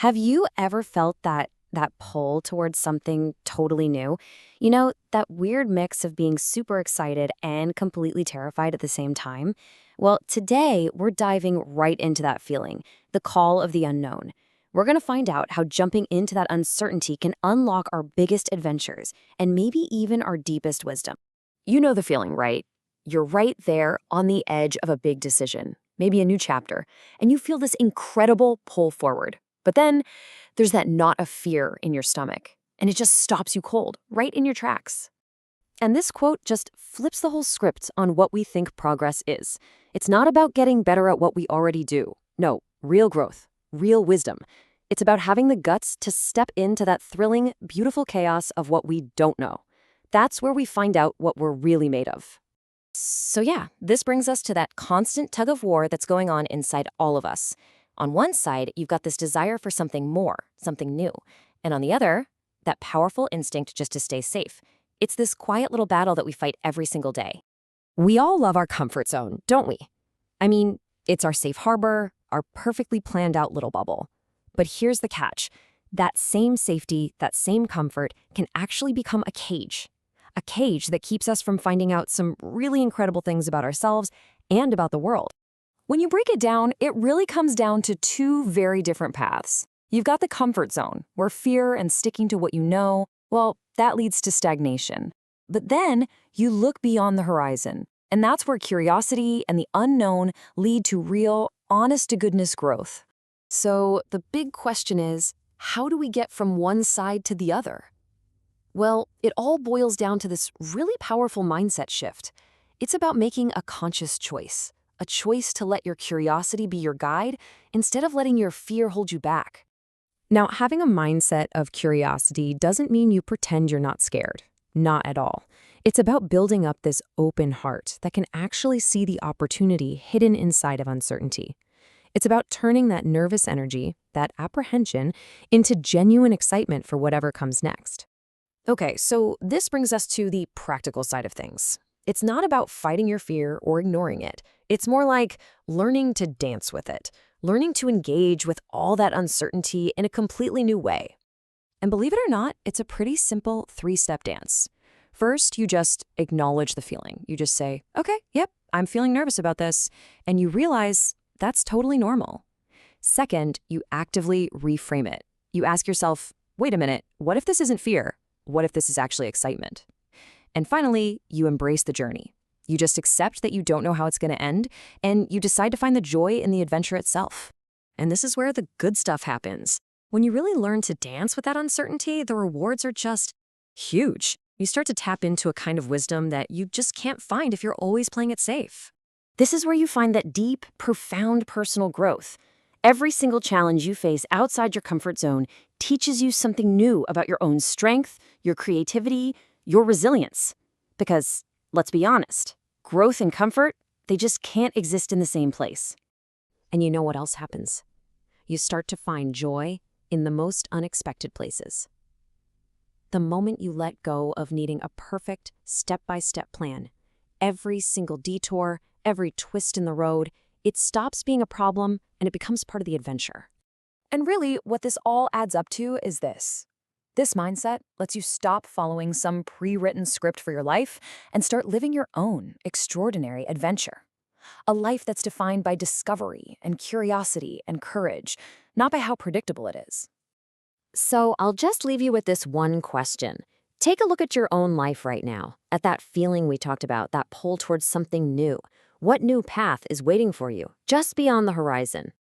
Have you ever felt that pull towards something totally new? That weird mix of being super excited and completely terrified at the same time? Well, today we're diving right into that feeling, the call of the unknown. We're going to find out how jumping into that uncertainty can unlock our biggest adventures and maybe even our deepest wisdom. You know the feeling, right? You're right there on the edge of a big decision, maybe a new chapter, and you feel this incredible pull forward. But then there's that knot of fear in your stomach, and it just stops you cold, right in your tracks. And this quote just flips the whole script on what we think progress is. It's not about getting better at what we already do. No, real growth, real wisdom. It's about having the guts to step into that thrilling, beautiful chaos of what we don't know. That's where we find out what we're really made of. So yeah, this brings us to that constant tug of war that's going on inside all of us. On one side, you've got this desire for something more, something new. And on the other, that powerful instinct just to stay safe. It's this quiet little battle that we fight every single day. We all love our comfort zone, don't we? I mean, it's our safe harbor, our perfectly planned out little bubble. But here's the catch. That same safety, that same comfort can actually become a cage. A cage that keeps us from finding out some really incredible things about ourselves and about the world. When you break it down, it really comes down to two very different paths. You've got the comfort zone, where fear and sticking to what you know, well, that leads to stagnation. But then you look beyond the horizon, and that's where curiosity and the unknown lead to real, honest-to-goodness growth. So the big question is, how do we get from one side to the other? Well, it all boils down to this really powerful mindset shift. It's about making a conscious choice. A choice to let your curiosity be your guide instead of letting your fear hold you back. Now, having a mindset of curiosity doesn't mean you pretend you're not scared. Not at all. It's about building up this open heart that can actually see the opportunity hidden inside of uncertainty. It's about turning that nervous energy, that apprehension, into genuine excitement for whatever comes next. Okay, so this brings us to the practical side of things. It's not about fighting your fear or ignoring it. It's more like learning to dance with it, learning to engage with all that uncertainty in a completely new way. And believe it or not, it's a pretty simple three-step dance. First, you just acknowledge the feeling. You just say, okay, yep, I'm feeling nervous about this. And you realize that's totally normal. Second, you actively reframe it. You ask yourself, wait a minute, what if this isn't fear? What if this is actually excitement? And finally, you embrace the journey. You just accept that you don't know how it's going to end, and you decide to find the joy in the adventure itself. And this is where the good stuff happens. When you really learn to dance with that uncertainty, the rewards are just huge. You start to tap into a kind of wisdom that you just can't find if you're always playing it safe. This is where you find that deep, profound personal growth. Every single challenge you face outside your comfort zone teaches you something new about your own strength, your creativity, your resilience. Because, let's be honest, growth and comfort, they just can't exist in the same place. And you know what else happens? You start to find joy in the most unexpected places. The moment you let go of needing a perfect, step-by-step plan, every single detour, every twist in the road, it stops being a problem and it becomes part of the adventure. And really, what this all adds up to is this. This mindset lets you stop following some pre-written script for your life and start living your own extraordinary adventure. A life that's defined by discovery and curiosity and courage, not by how predictable it is. So I'll just leave you with this one question. Take a look at your own life right now, at that feeling we talked about, that pull towards something new. What new path is waiting for you just beyond the horizon?